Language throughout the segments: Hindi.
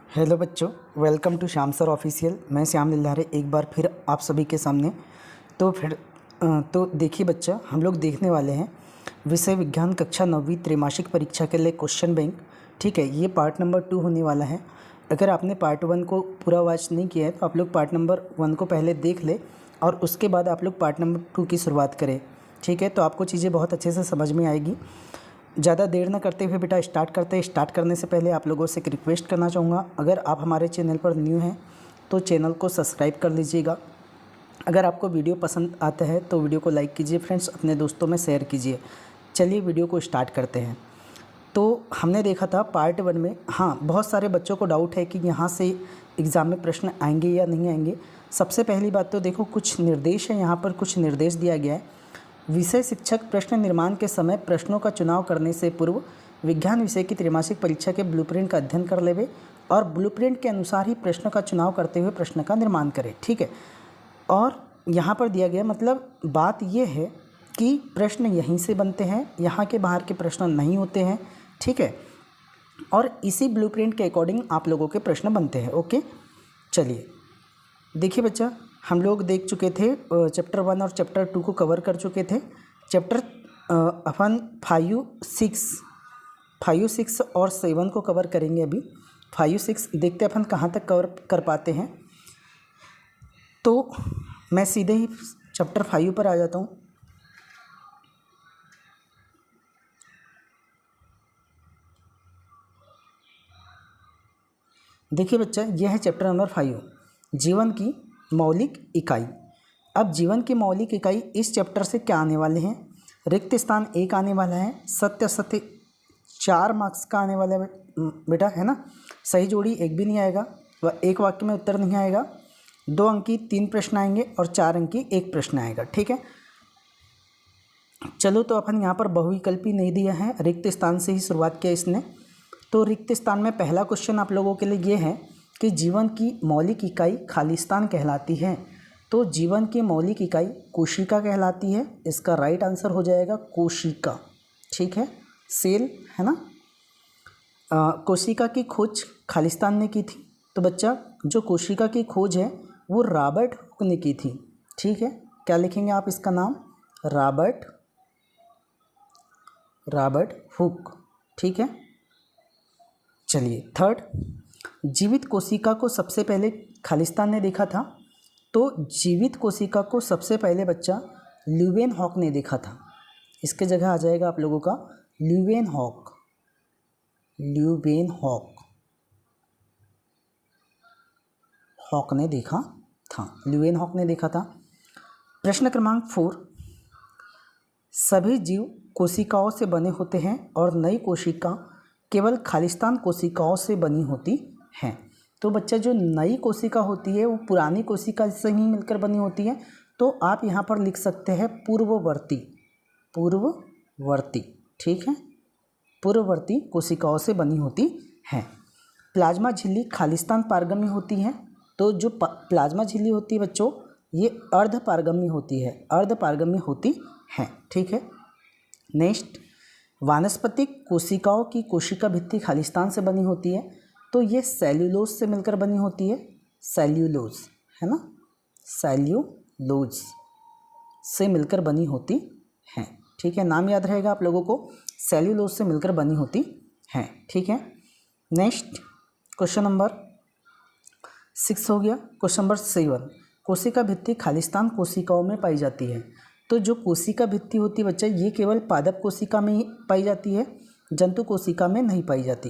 हेलो बच्चों, welcome to Shyam sir official. मैं श्याम लिल्लारे एक बार फिर आप सभी के सामने। तो देखिए बच्चा, हम लोग देखने वाले हैं विषय विज्ञान कक्षा 9वीं त्रैमासिक परीक्षा के लिए क्वेश्चन बैंक। ठीक है, ये पार्ट नंबर 2 होने वाला है। अगर आपने पार्ट 1 को पूरा वॉच नहीं किया है तो आप लोग पार्ट नंबर 1 को पहले देख ले और उसके बाद आप लोग पार्ट नंबर 2 की शुरुआत करें। ठीक है, तो आपको चीज़ें बहुत अच्छे से समझ में आएगी। ज़्यादा देर न करते हुए बेटा स्टार्ट करते हैं। स्टार्ट करने से पहले आप लोगों से एक रिक्वेस्ट करना चाहूँगा, अगर आप हमारे चैनल पर न्यू हैं तो चैनल को सब्सक्राइब कर लीजिएगा। अगर आपको वीडियो पसंद आता है तो वीडियो को लाइक कीजिए फ्रेंड्स, अपने दोस्तों में शेयर कीजिए। चलिए वीडियो को स्टार्ट करते हैं। तो हमने देखा था पार्ट 1 में, हाँ बहुत सारे बच्चों को डाउट है कि यहाँ से एग्ज़ाम में प्रश्न आएंगे या नहीं आएंगे। सबसे पहली बात तो देखो, कुछ निर्देश है, यहाँ पर कुछ निर्देश दिया गया है। विषय शिक्षक प्रश्न निर्माण के समय प्रश्नों का चुनाव करने से पूर्व विज्ञान विषय की त्रैमासिक परीक्षा के ब्लूप्रिंट का अध्ययन कर लेवे और ब्लूप्रिंट के अनुसार ही प्रश्नों का चुनाव करते हुए प्रश्न का निर्माण करें। ठीक है, और यहाँ पर दिया गया मतलब बात यह है कि प्रश्न यहीं से बनते हैं, यहाँ के बाहर के प्रश्न नहीं होते हैं। ठीक है, और इसी ब्लूप्रिंट के अकॉर्डिंग आप लोगों के प्रश्न बनते हैं। ओके, चलिए देखिए बच्चा, हम लोग देख चुके थे चैप्टर 1 और चैप्टर 2 को कवर कर चुके थे। चैप्टर अपन 5, 6 और 7 को कवर करेंगे। अभी 5, 6 देखते अपन कहाँ तक कवर कर पाते हैं। तो मैं सीधे ही चैप्टर 5 पर आ जाता हूँ। देखिए बच्चा, यह है चैप्टर नंबर 5, जीवन की मौलिक इकाई। अब जीवन की मौलिक इकाई इस चैप्टर से क्या आने वाले हैं? रिक्त स्थान 1 आने वाला है, सत्य असत्य 4 मार्क्स का आने वाला है बेटा, है ना। सही जोड़ी 1 भी नहीं आएगा, वह 1 वाक्य में उत्तर नहीं आएगा। 2 अंकी 3 प्रश्न आएंगे और 4 अंकी 1 प्रश्न आएगा। ठीक है, चलो तो अपन यहाँ पर बहुविकल्पी नहीं दिया है, रिक्त स्थान से ही शुरुआत किया इसने। तो रिक्त स्थान में पहला क्वेश्चन आप लोगों के लिए ये है कि जीवन की मौलिक इकाई खालिस्तान कहलाती है। तो जीवन की मौलिक इकाई कोशिका कहलाती है। इसका राइट आंसर हो जाएगा कोशिका। ठीक है, सेल है ना। कोशिका की खोज खालिस्तान ने की थी। तो बच्चा, जो कोशिका की खोज है वो रॉबर्ट हुक ने की थी। ठीक है, क्या लिखेंगे आप इसका नाम? Robert Hooke. ठीक है, चलिए थर्ड, जीवित कोशिका को सबसे पहले खालिस्तान ने देखा था। तो जीवित कोशिका को सबसे पहले बच्चा ल्यूवेनहॉक ने देखा था। इसके जगह आ जाएगा आप लोगों का ल्यूवेनहॉक। हॉक ने देखा था, ल्यूवेनहॉक ने देखा था। प्रश्न क्रमांक 4, सभी जीव कोशिकाओं से बने होते हैं और नई कोशिका केवल खालिस्तान कोशिकाओं से बनी होती हैं। तो बच्चा, जो नई कोशिका होती है वो पुरानी कोशिका से ही मिलकर बनी होती है। तो आप यहाँ पर लिख सकते हैं पूर्ववर्ती। ठीक है, पूर्ववर्ती कोशिकाओं से बनी होती हैं। प्लाज्मा झिल्ली खालिस्तान पारगम्य होती है। तो जो प्लाज्मा झिल्ली होती है बच्चों, ये अर्ध पारगम्य होती है। ठीक है, नेक्स्ट, वानस्पतिक कोशिकाओं की कोशिका भित्ति खालिस्तान से बनी होती है। तो ये सेल्यूलोज से मिलकर बनी होती है। सेल्यूलोज है ना, सेल्यूलोज से मिलकर बनी होती है। ठीक है, नाम याद रहेगा आप लोगों को, सेल्यूलोज से मिलकर बनी होती है। ठीक है, नेक्स्ट क्वेश्चन नंबर 6 हो गया। क्वेश्चन नंबर 7, कोशिका भित्ति खालिस्तान कोशिकाओं में पाई जाती है। तो जो कोशिका भित्ति होती है बच्चा, ये केवल पादप कोशिका में ही पाई जाती है, जंतु कोशिका में नहीं पाई जाती,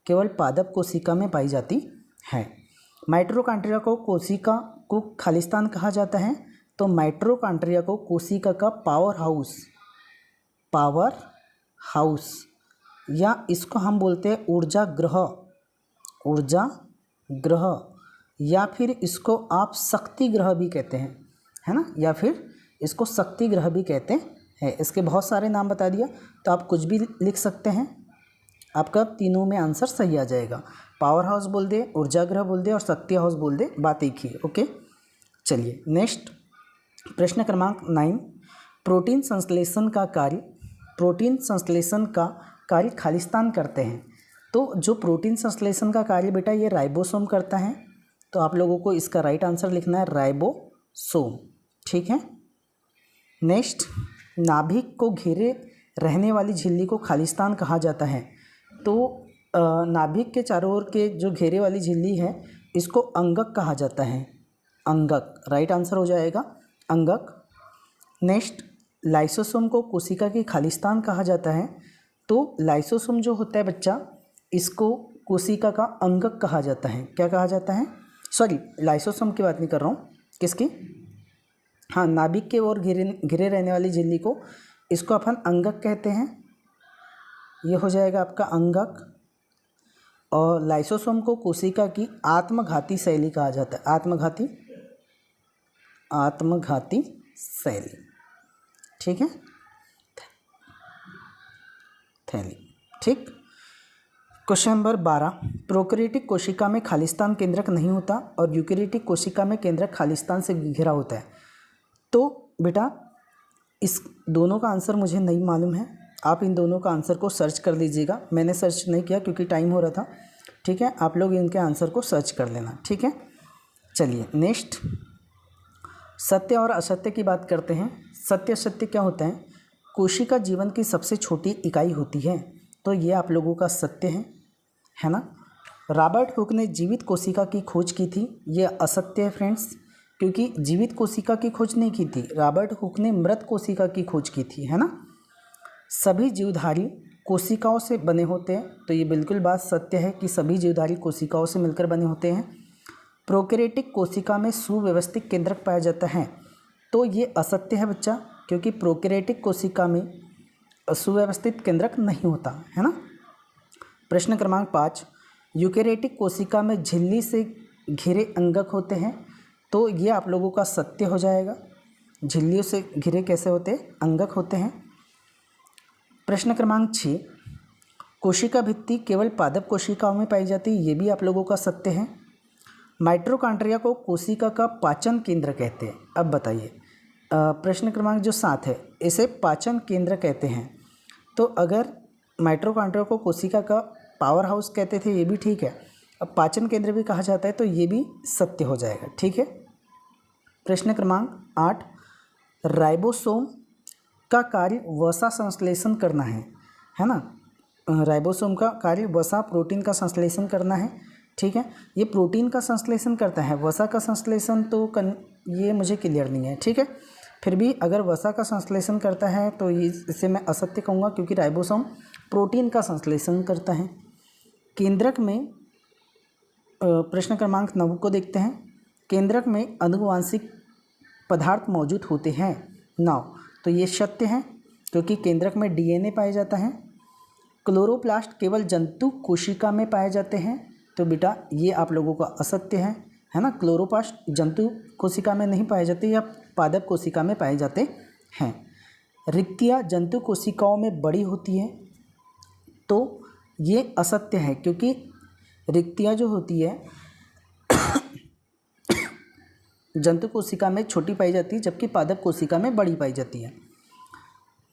केवल पादप कोशिका में पाई जाती है। माइटोकॉन्ड्रिया को कोशिका को खालिस्तान कहा जाता है। तो माइटोकॉन्ड्रिया को कोशिका का पावर हाउस या इसको हम बोलते हैं ऊर्जा ग्रह, या फिर इसको आप शक्ति ग्रह भी कहते हैं, है ना, या फिर इसको शक्ति ग्रह भी कहते हैं। इसके बहुत सारे नाम बता दिया, तो आप कुछ भी लिख सकते हैं, आपका तीनों में आंसर सही आ जाएगा। पावर हाउस बोल दे, ऊर्जा ग्रह बोल दे और शक्ति हाउस बोल दे, बात एक ही है। ओके, चलिए नेक्स्ट प्रश्न क्रमांक 9, प्रोटीन संश्लेषण का कार्य खालिस्तान करते हैं। तो जो प्रोटीन संश्लेषण का कार्य बेटा ये राइबोसोम करता है, तो आप लोगों को इसका राइट आंसर लिखना है राइबोसोम। ठीक है। नेक्स्ट, नाभिक को घेरे रहने वाली झिल्ली को खालिस्तान कहा जाता है। तो नाभिक के चारों ओर के जो घेरे वाली झिल्ली है इसको अंगक कहा जाता है। अंगक राइट आंसर हो जाएगा, अंगक। नेक्स्ट, लाइसोसोम को कोशिका की खालिस्तान कहा जाता है। तो लाइसोसोम जो होता है बच्चा, इसको कोशिका का अंगक कहा जाता है। क्या कहा जाता है? सॉरी, लाइसोसोम की बात नहीं कर रहा हूँ, किसकी? हाँ, नाभिक के ओर घिरे रहने वाली झिल्ली को, इसको अपन अंगक कहते हैं। ये हो जाएगा आपका अंगक। और लाइसोसोम को कोशिका की आत्मघाती शैली कहा जाता है। आत्मघाती शैली। ठीक है, थैली। ठीक। क्वेश्चन नंबर 12, प्रोकैरियोटिक कोशिका में खालिस्तान केंद्रक नहीं होता और यूकैरियोटिक कोशिका में केंद्रक खालिस्तान से घिरा होता है। तो बेटा इस दोनों का आंसर मुझे नहीं मालूम है, आप इन दोनों का आंसर को सर्च कर लीजिएगा। मैंने सर्च नहीं किया क्योंकि टाइम हो रहा था। ठीक है, आप लोग इनके आंसर को सर्च कर लेना। ठीक है, चलिए नेक्स्ट, सत्य और असत्य की बात करते हैं। सत्य असत्य क्या होता है? कोशिका जीवन की सबसे छोटी इकाई होती है, तो ये आप लोगों का सत्य है ना। रॉबर्ट हुक ने जीवित कोशिका की खोज की थी, ये असत्य है फ्रेंड्स, क्योंकि जीवित कोशिका की खोज नहीं की थी, रॉबर्ट हुक ने मृत कोशिका की खोज की थी, है ना। सभी जीवधारी कोशिकाओं से बने होते हैं, तो ये बिल्कुल बात सत्य है कि सभी जीवधारी कोशिकाओं से मिलकर बने होते हैं। प्रोकैरियोटिक कोशिका में सुव्यवस्थित केंद्रक पाया जाता है, तो ये असत्य है बच्चा, क्योंकि प्रोकैरियोटिक कोशिका में सुव्यवस्थित केंद्रक नहीं होता, है ना। प्रश्न क्रमांक 5, यूकैरियोटिक कोशिका में झिल्ली से घिरे अंगक होते हैं, तो ये आप लोगों का सत्य हो जाएगा। झिल्लियों से घिरे कैसे होते हैं? अंगक होते हैं। प्रश्न क्रमांक 6, कोशिका भित्ति केवल पादप कोशिकाओं में पाई जाती है, ये भी आप लोगों का सत्य है। माइटोकॉन्ड्रिया को कोशिका का पाचन केंद्र कहते हैं। अब बताइए, प्रश्न क्रमांक जो 7 है, इसे पाचन केंद्र कहते हैं। तो अगर माइटोकॉन्ड्रिया को कोशिका का पावर हाउस कहते थे, ये भी ठीक है, अब पाचन केंद्र भी कहा जाता है, तो ये भी सत्य हो जाएगा। ठीक है। प्रश्न क्रमांक 8, राइबोसोम का कार्य वसा संश्लेषण करना है ना। राइबोसोम का कार्य वसा प्रोटीन का संश्लेषण करना है। ठीक है, ये प्रोटीन का संश्लेषण करता है, वसा का संश्लेषण तो ये मुझे क्लियर नहीं है। ठीक है, फिर भी अगर वसा का संश्लेषण करता है तो इसे मैं असत्य कहूँगा, क्योंकि राइबोसोम प्रोटीन का संश्लेषण करता है। केंद्रक में प्रश्न क्रमांक 9 को देखते हैं। केंद्रक में आनुवांशिक पदार्थ मौजूद होते हैं 9, तो ये सत्य है, क्योंकि केंद्रक में डीएनए पाया जाता है। क्लोरोप्लास्ट केवल जंतु कोशिका में पाए जाते हैं, तो बेटा ये आप लोगों का असत्य है ना। क्लोरोप्लास्ट जंतु कोशिका में नहीं पाए जाते, या पादप कोशिका में पाए जाते हैं। रिक्तियाँ जंतु कोशिकाओं में बड़ी होती हैं, तो ये असत्य है, क्योंकि रिक्तियाँ जो होती है जंतु कोशिका में छोटी पाई जाती है, जबकि पादप कोशिका में बड़ी पाई जाती है।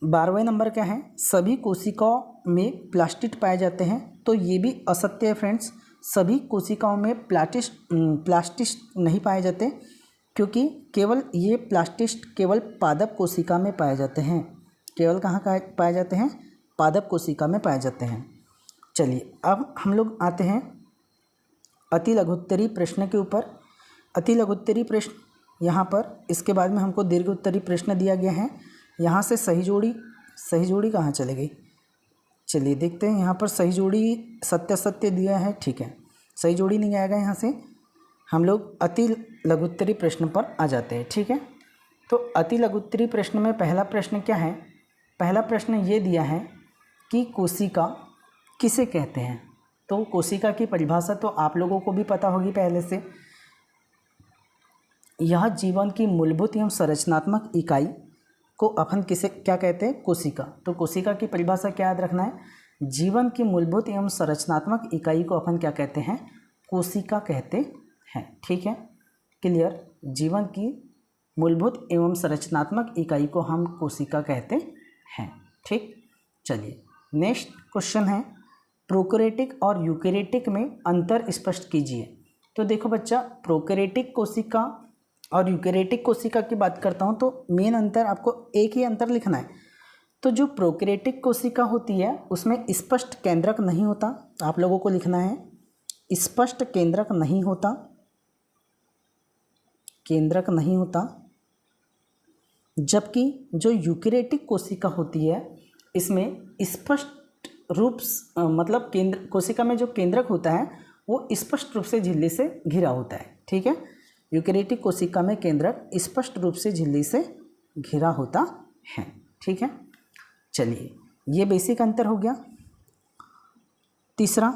12वें नंबर क्या है? सभी कोशिकाओं में प्लास्टिड पाए जाते हैं, तो ये भी असत्य है फ्रेंड्स। सभी कोशिकाओं में प्लास्टिस्ट नहीं पाए जाते, क्योंकि केवल ये प्लास्टिस्ट केवल पादप कोशिका में पाए जाते हैं। केवल कहाँ पाए जाते हैं? पादप कोशिका में पाए जाते हैं। चलिए अब हम लोग आते हैं अति लघुत्तरी प्रश्न के ऊपर। अति लघुत्तरी प्रश्न यहाँ पर, इसके बाद में हमको दीर्घ उत्तरी प्रश्न दिया गया है। यहाँ से सही जोड़ी कहाँ चली गई? चलिए देखते हैं। यहाँ पर सही जोड़ी सत्य सत्य दिया है, ठीक है, सही जोड़ी नहीं आएगा। यहाँ से हम लोग अति लघुत्तरी प्रश्न पर आ जाते हैं। ठीक है, तो अति लघुत्तरी प्रश्न में पहला प्रश्न क्या है? पहला प्रश्न ये दिया है कि कोशिका किसे कहते हैं। तो कोशिका की परिभाषा तो आप लोगों को भी पता होगी पहले से। यह जीवन की मूलभूत एवं संरचनात्मक इकाई को अपन किसे क्या कहते हैं? कोशिका। तो कोशिका की परिभाषा क्या याद रखना है? जीवन की मूलभूत एवं संरचनात्मक इकाई को अपन क्या कहते हैं? कोशिका कहते हैं। ठीक है, क्लियर। जीवन की मूलभूत एवं संरचनात्मक इकाई को हम कोशिका कहते हैं। ठीक, चलिए नेक्स्ट क्वेश्चन है, प्रोकैरियोटिक और यूकैरियोटिक में अंतर स्पष्ट कीजिए। तो देखो बच्चा, प्रोकैरियोटिक कोशिका और यूकैरियोटिक कोशिका की बात करता हूँ तो मेन अंतर आपको एक ही अंतर लिखना है। तो जो प्रोकैरियोटिक कोशिका होती है उसमें स्पष्ट केंद्रक नहीं होता, आप लोगों को लिखना है स्पष्ट केंद्रक नहीं होता, केंद्रक नहीं होता। जबकि जो यूकैरियोटिक कोशिका होती है इसमें स्पष्ट रूप मतलब केंद्र कोशिका में जो केंद्रक होता है वो स्पष्ट रूप से झिल्ली से घिरा होता है। ठीक है, यूकैरियोटिक कोशिका में केंद्रक स्पष्ट रूप से झिल्ली से घिरा होता है। ठीक है, चलिए ये बेसिक अंतर हो गया। तीसरा,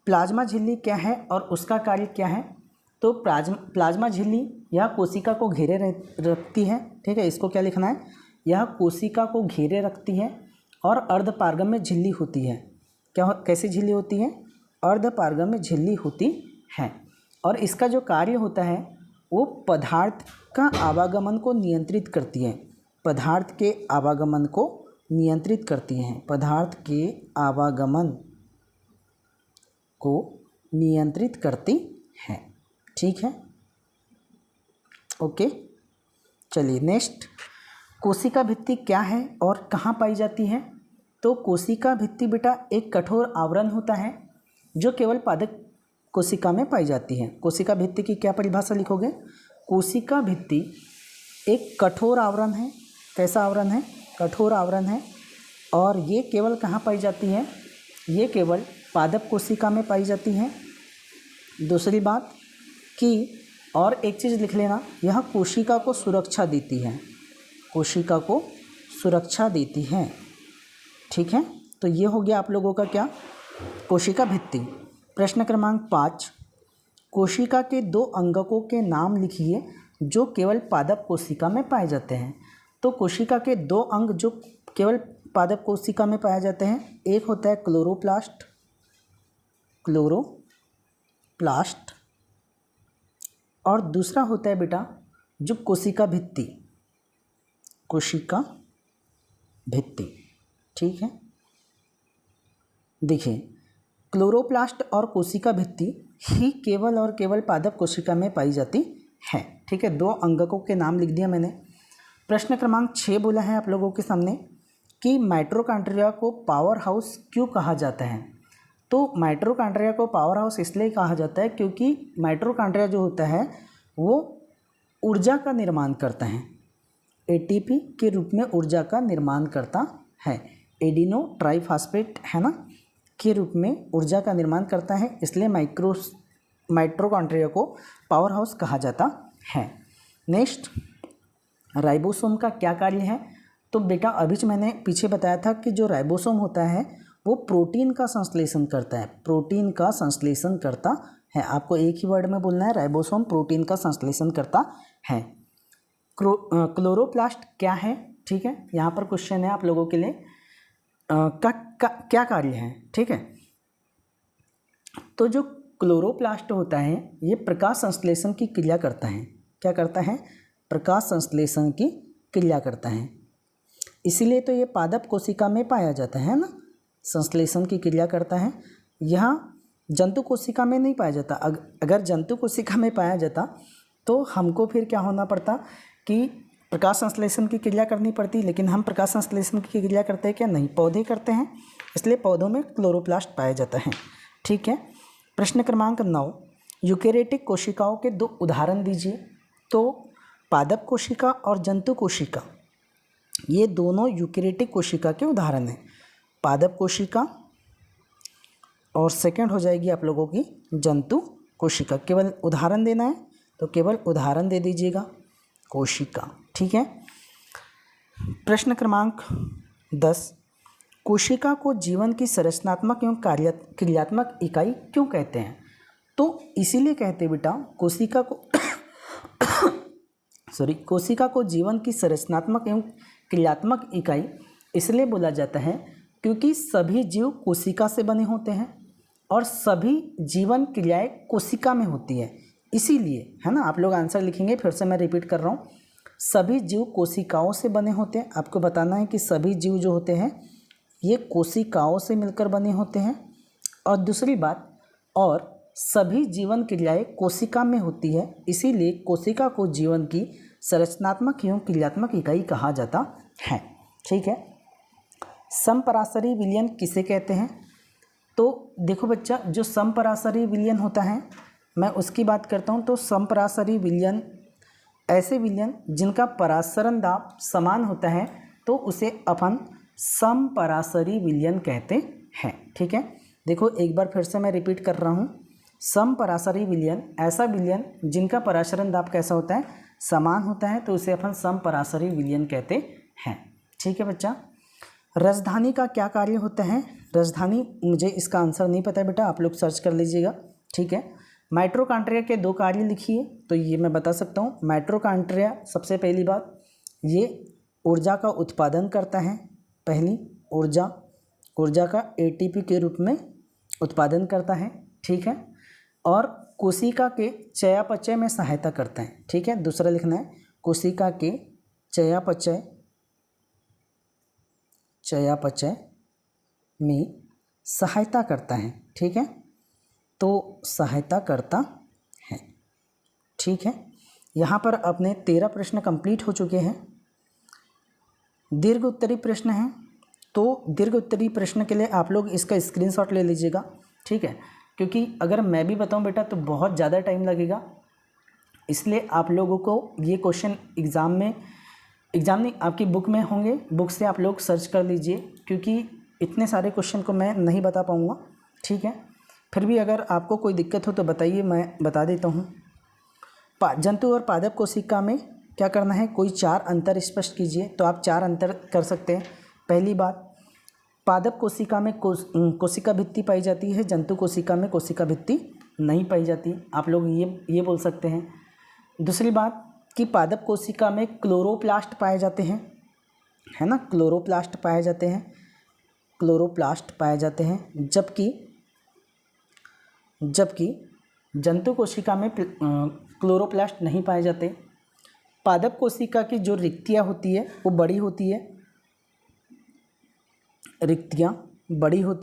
प्लाज्मा झिल्ली क्या है और उसका कार्य क्या है। तो प्लाज्मा झिल्ली यह कोशिका को घेरे रखती है। ठीक है, इसको क्या लिखना है, यह कोशिका को घेरे रखती है और अर्धपारगम्य झिल्ली होती है। कैसी झिल्ली होती है, अर्धपारगम्य झिल्ली होती है। और इसका जो कार्य होता है वो पदार्थ का आवागमन को नियंत्रित करती है, पदार्थ के आवागमन को नियंत्रित करती हैं, पदार्थ के आवागमन को नियंत्रित करती हैं। ठीक है, ओके। चलिए नेक्स्ट, कोशिका भित्ति क्या है और कहाँ पाई जाती है। तो कोशिका भित्ति बेटा एक कठोर आवरण होता है जो केवल पादप कोशिका में पाई जाती है। कोशिका भित्ति की क्या परिभाषा लिखोगे, कोशिका भित्ति एक कठोर आवरण है। कैसा आवरण है, कठोर आवरण है। और ये केवल कहाँ पाई जाती है, ये केवल पादप कोशिका में पाई जाती है। दूसरी बात कि और एक चीज़ लिख लेना, यह कोशिका को सुरक्षा देती है, कोशिका को सुरक्षा देती है। ठीक है, तो ये हो गया आप लोगों का क्या, कोशिका भित्ति। प्रश्न क्रमांक 5, कोशिका के दो अंगकों के नाम लिखिए जो केवल पादप कोशिका में पाए जाते हैं। तो कोशिका के दो अंग जो केवल पादप कोशिका में पाए जाते हैं, एक होता है क्लोरोप्लास्ट, क्लोरोप्लास्ट, और दूसरा होता है बेटा जो कोशिका भित्ति, कोशिका भित्ति। ठीक है, देखिए क्लोरोप्लास्ट और कोशिका भित्ति ही केवल और केवल पादप कोशिका में पाई जाती है। ठीक है, दो अंगकों के नाम लिख दिया मैंने। प्रश्न क्रमांक 6 बोला है आप लोगों के सामने कि माइटोकॉन्ड्रिया को पावर हाउस क्यों कहा जाता है। तो माइटोकॉन्ड्रिया को पावर हाउस इसलिए कहा जाता है क्योंकि माइटोकॉन्ड्रिया जो होता है वो ऊर्जा का निर्माण करता है, एटीपी के रूप में ऊर्जा का निर्माण करता है, एडिनो ट्राइफॉस्फेट है ना, के रूप में ऊर्जा का निर्माण करता है, इसलिए माइटोकॉन्ड्रिया को पावर हाउस कहा जाता है। नेक्स्ट, राइबोसोम का क्या कार्य है। तो बेटा अभी मैंने पीछे बताया था कि जो राइबोसोम होता है वो प्रोटीन का संश्लेषण करता है, प्रोटीन का संश्लेषण करता है। आपको एक ही वर्ड में बोलना है, राइबोसोम प्रोटीन का संश्लेषण करता है। क्लोरोप्लास्ट क्या है, ठीक है, यहाँ पर क्वेश्चन है आप लोगों के लिए, क्या कार्य है। ठीक है, तो जो क्लोरोप्लास्ट होता है ये प्रकाश संश्लेषण की क्रिया करता है। क्या करता है, प्रकाश संश्लेषण की क्रिया करता है, इसीलिए तो ये पादप कोशिका में पाया जाता है ना, संश्लेषण की क्रिया करता है। यह जंतु कोशिका में नहीं पाया जाता। अगर जंतु कोशिका में पाया जाता तो हमको फिर क्या होना पड़ता कि प्रकाश संश्लेषण की क्रिया करनी पड़ती, लेकिन हम प्रकाश संश्लेषण की क्रिया करते हैं क्या, नहीं, पौधे करते हैं, इसलिए पौधों में क्लोरोप्लास्ट पाया जाता है। ठीक है, प्रश्न क्रमांक 9, यूकैरियोटिक कोशिकाओं के दो उदाहरण दीजिए। तो पादप कोशिका और जंतु कोशिका, ये दोनों यूकैरियोटिक कोशिका के उदाहरण हैं, पादप कोशिका और सेकंड हो जाएगी आप लोगों की जंतु कोशिका। केवल उदाहरण देना है तो केवल उदाहरण दे दीजिएगा, कोशिका। ठीक है, प्रश्न क्रमांक 10, कोशिका को जीवन की संरचनात्मक एवं क्रियात्मक इकाई क्यों कहते हैं। तो इसीलिए कहते हैं बेटा कोशिका को कोशिका को जीवन की संरचनात्मक एवं क्रियात्मक इकाई इसलिए बोला जाता है क्योंकि सभी जीव कोशिका से बने होते हैं और सभी जीवन क्रियाएं कोशिका में होती है, इसीलिए है ना। आप लोग आंसर लिखेंगे, फिर से मैं रिपीट कर रहा हूँ, सभी जीव कोशिकाओं से बने होते हैं। आपको बताना है कि सभी जीव जो होते हैं ये कोशिकाओं से मिलकर बने होते हैं, और दूसरी बात, और सभी जीवन क्रियाएं कोशिका में होती है, इसीलिए कोशिका को जीवन की संरचनात्मक एवं क्रियात्मक इकाई कहा जाता है। ठीक है। समपराशरी विलयन किसे कहते हैं? तो देखो बच्चा, जो समपराशरी विलयन होता है, मैं उसकी बात करता हूँ। तो समपराशरी विलयन ऐसे विलयन जिनका परासरण दाब समान होता है, तो उसे अपन समपराशरी विलयन कहते हैं। ठीक है। देखो एक बार फिर से मैं रिपीट कर रहा हूँ। समपराशरी विलयन ऐसा विलयन जिनका परासरण दाब कैसा होता है? समान होता है, तो उसे अपन समपराशरी विलयन कहते हैं। ठीक है बच्चा। राजधानी का क्या कार्य होता है? राजधानी, मुझे इसका आंसर नहीं पता है बेटा, आप लोग सर्च कर लीजिएगा। ठीक है। माइटोकॉन्ड्रिया के 2 कार्य लिखिए, तो ये मैं बता सकता हूँ। माइटोकॉन्ड्रिया, सबसे पहली बात, ये ऊर्जा का उत्पादन करता है। पहली, ऊर्जा का एटीपी के रूप में उत्पादन करता है। ठीक है। और कोशिका के चयापचय में सहायता करता है। ठीक है। दूसरा लिखना है, कोशिका के चयापचय में सहायता करता है। ठीक है। तो सहायता करता है। ठीक है। यहाँ पर अपने 13 प्रश्न कंप्लीट हो चुके हैं। दीर्घ उत्तरी प्रश्न है, तो दीर्घ उत्तरी प्रश्न के लिए आप लोग इसका स्क्रीनशॉट ले लीजिएगा। ठीक है। क्योंकि अगर मैं भी बताऊं बेटा तो बहुत ज़्यादा टाइम लगेगा, इसलिए आप लोगों को ये क्वेश्चन एग्ज़ाम नहीं, आपकी बुक में होंगे, बुक से आप लोग सर्च कर लीजिए, क्योंकि इतने सारे क्वेश्चन को मैं नहीं बता पाऊँगा। ठीक है। फिर भी अगर आपको कोई दिक्कत हो तो बताइए, मैं बता देता हूँ। जंतु और पादप कोशिका में क्या करना है? कोई 4 अंतर स्पष्ट कीजिए। तो आप 4 अंतर कर सकते हैं। पहली बात, पादप कोशिका में कोशिका भित्ति पाई जाती है, जंतु कोशिका में कोशिका भित्ति नहीं पाई जाती। आप लोग ये बोल सकते हैं। दूसरी बात कि पादप कोशिका में क्लोरोप्लास्ट पाए जाते हैं, है ना, क्लोरोप्लास्ट पाए जाते हैं, जबकि जंतु कोशिका में क्लोरोप्लास्ट नहीं पाए जाते। पादप कोशिका की जो रिक्तियाँ होती है वो बड़ी होती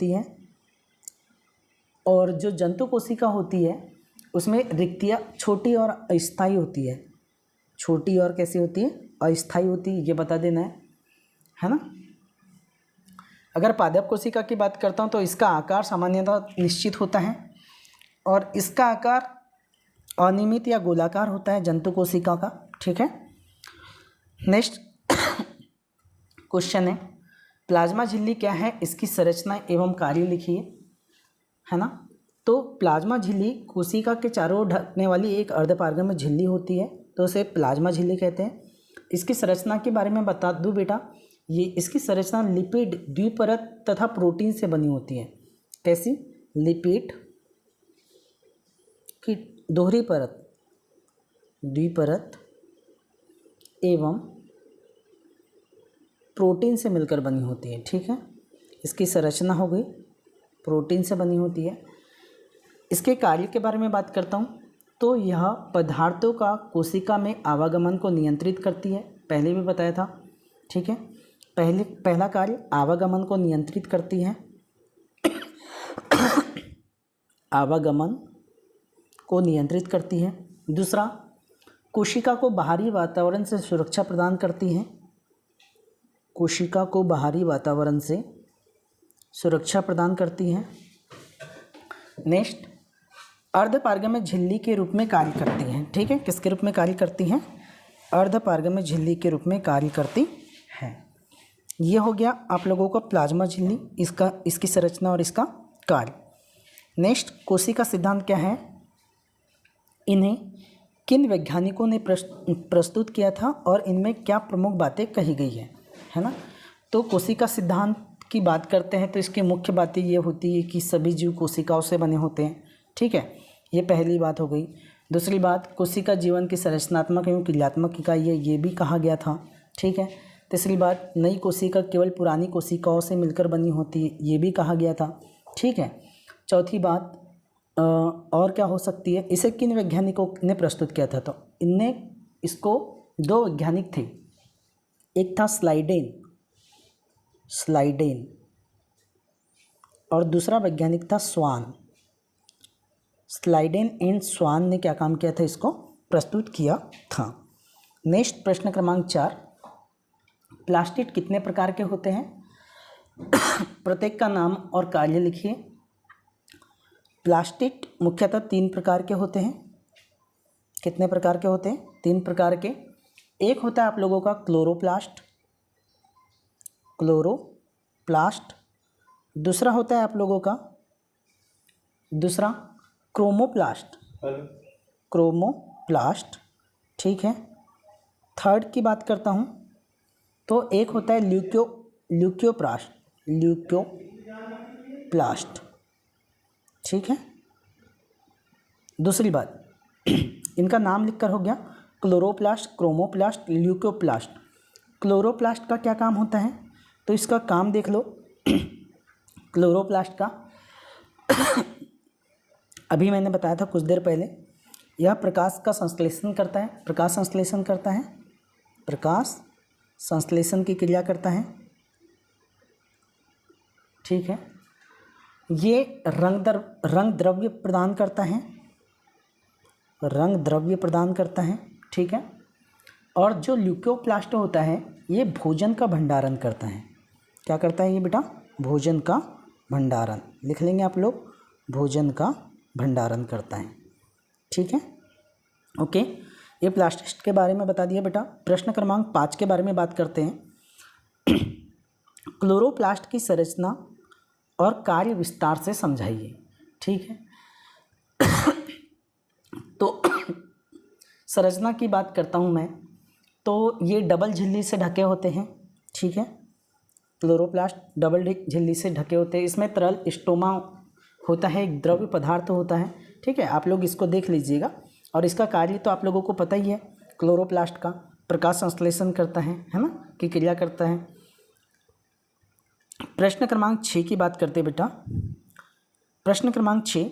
है, और जो जंतु कोशिका होती है उसमें रिक्तियाँ छोटी और अस्थायी होती है। छोटी और कैसी होती है? अस्थायी होती है, ये बता देना है ना। अगर पादप कोशिका की बात करता हूँ तो इसका आकार सामान्यतः निश्चित होता है, और इसका आकार अनियमित या गोलाकार होता है जंतु कोशिका का। ठीक है। नेक्स्ट क्वेश्चन है, प्लाज्मा झिल्ली क्या है? इसकी संरचना एवं कार्य लिखिए, है ना। तो प्लाज्मा झिल्ली कोशिका के चारों ओर ढकने वाली एक अर्धपारगम्य झिल्ली होती है, तो उसे प्लाज्मा झिल्ली कहते हैं। इसकी संरचना के बारे में बता दूं बेटा, ये इसकी संरचना लिपिड, द्विपरत तथा प्रोटीन से बनी होती है। कैसी? लिपिड की दोहरी परत, द्विपरत एवं प्रोटीन से मिलकर बनी होती है। ठीक है। इसकी संरचना हो गई, प्रोटीन से बनी होती है। इसके कार्य के बारे में बात करता हूँ, तो यह पदार्थों का कोशिका में आवागमन को नियंत्रित करती है, पहले भी बताया था। ठीक है। पहला कार्य आवागमन को नियंत्रित करती है, आवागमन को नियंत्रित करती है। दूसरा, कोशिका को बाहरी वातावरण से सुरक्षा प्रदान करती है, कोशिका को बाहरी वातावरण से सुरक्षा प्रदान करती है। नेक्स्ट, अर्धपारगम्य झिल्ली के रूप में कार्य करती हैं। ठीक है। किसके रूप में कार्य करती हैं? अर्धपारगम्य झिल्ली के रूप में कार्य करती है। ये हो गया आप लोगों का प्लाज्मा झिल्ली, इसकी संरचना और इसका कार्य। नेक्स्ट, कोशिका सिद्धांत क्या है? इन्हें किन वैज्ञानिकों ने प्रस्तुत किया था और इनमें क्या प्रमुख बातें कही गई है ना। तो कोशिका सिद्धांत की बात करते हैं तो इसकी मुख्य बातें ये होती है कि सभी जीव कोशिकाओं से बने होते हैं। ठीक है। ये पहली बात हो गई। दूसरी बात, कोशिका जीवन की संरचनात्मक एवं क्रियात्मक इकाई है, ये भी कहा गया था। ठीक है। तीसरी बात, नई कोशिका केवल पुरानी कोशिकाओं से मिलकर बनी होती है, ये भी कहा गया था। ठीक है। चौथी बात, और क्या हो सकती है? इसे किन वैज्ञानिकों ने प्रस्तुत किया था? तो इसको 2 वैज्ञानिक थे, एक था स्लाइडेन और दूसरा वैज्ञानिक था स्वान। स्लाइडेन एंड स्वान ने क्या काम किया था, इसको प्रस्तुत किया था। नेक्स्ट प्रश्न क्रमांक 4, प्लास्टिड कितने प्रकार के होते हैं? प्रत्येक का नाम और कार्य लिखिए। प्लास्टिड मुख्यतः 3 प्रकार के होते हैं। कितने प्रकार के होते हैं? 3 प्रकार के। एक होता है आप लोगों का क्लोरोप्लास्ट, दूसरा होता है आप लोगों का क्रोमोप्लास्ट, ठीक है। थर्ड की बात करता हूँ तो एक होता है ल्यूकोप्लास्ट, ठीक है। दूसरी बात, इनका नाम लिखकर हो गया क्लोरोप्लास्ट, क्रोमोप्लास्ट, ल्यूकोप्लास्ट। क्लोरोप्लास्ट का क्या काम होता है, तो इसका काम देख लो। क्लोरोप्लास्ट का अभी मैंने बताया था कुछ देर पहले, यह प्रकाश का संश्लेषण करता है, प्रकाश संश्लेषण की क्रिया करता है, ठीक है। ये रंग द्रव्य प्रदान करता है, ठीक है। और जो ल्यूकोप्लास्ट होता है ये भोजन का भंडारण करता है। क्या करता है ये बेटा? भोजन का भंडारण, लिख लेंगे आप लोग, भोजन का भंडारण करता है, ठीक है। ओके, ये प्लास्टिड के बारे में बता दिया बेटा। प्रश्न क्रमांक 5 के बारे में बात करते हैं। क्लोरोप्लास्ट की संरचना और कार्य विस्तार से समझाइए, ठीक है। तो संरचना की बात करता हूँ मैं, तो ये डबल झिल्ली से ढके होते हैं, ठीक है। क्लोरोप्लास्ट डबल झिल्ली से ढके होते हैं। इसमें तरल स्टोमा होता है, एक द्रव्य पदार्थ होता है, ठीक है। आप लोग इसको देख लीजिएगा। और इसका कार्य तो आप लोगों को पता ही है, क्लोरोप्लास्ट का प्रकाश संश्लेषण करता है ना, की क्रिया करता है। प्रश्न क्रमांक 6 की बात करते हैं बेटा। प्रश्न क्रमांक 6,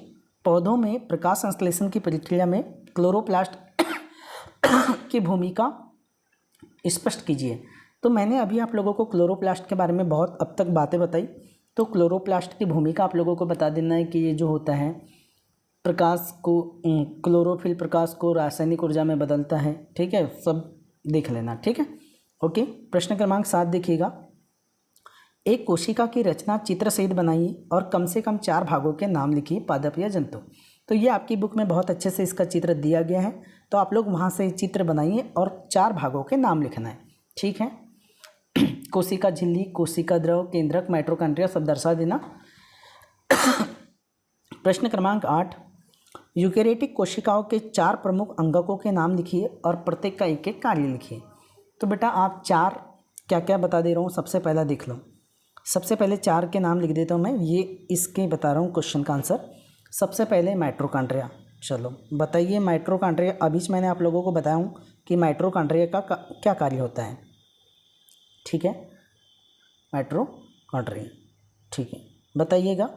पौधों में प्रकाश संश्लेषण की प्रक्रिया में क्लोरोप्लास्ट की भूमिका स्पष्ट कीजिए। तो मैंने अभी आप लोगों को क्लोरोप्लास्ट के बारे में बहुत अब तक बातें बताई, तो क्लोरोप्लास्ट की भूमिका आप लोगों को बता देना है कि ये जो होता है प्रकाश को, क्लोरोफिल प्रकाश को रासायनिक ऊर्जा में बदलता है, ठीक है। सब देख लेना, ठीक है। ओके, प्रश्न क्रमांक 7 देखिएगा। एक कोशिका की रचना चित्र सहित बनाइए और कम से कम 4 भागों के नाम लिखिए, पादप या जंतु। तो ये आपकी बुक में बहुत अच्छे से इसका चित्र दिया गया है, तो आप लोग वहाँ से चित्र बनाइए और 4 भागों के नाम लिखना है, ठीक है। कोशिका झिल्ली, कोशिका द्रव, केंद्रक, माइटोकॉन्ड्रिया सब दर्शा देना। प्रश्न क्रमांक 8, यूकेरियोटिक कोशिकाओं के 4 प्रमुख अंगकों के नाम लिखिए और प्रत्येक का एक एक कार्य लिखिए। तो बेटा आप 4 क्या क्या बता दे रहा हूँ, सबसे पहला देख लो। सबसे पहले 4 के नाम लिख देता हूँ मैं, ये इसके बता रहा हूँ क्वेश्चन का आंसर। सबसे पहले माइटोकॉन्ड्रिया, चलो बताइए माइटोकॉन्ड्रिया। अभी मैंने आप लोगों को बताया हूँ कि माइटोकॉन्ड्रिया का क्या कार्य होता है, ठीक है। माइटोकॉन्ड्रिया, ठीक है, बताइएगा।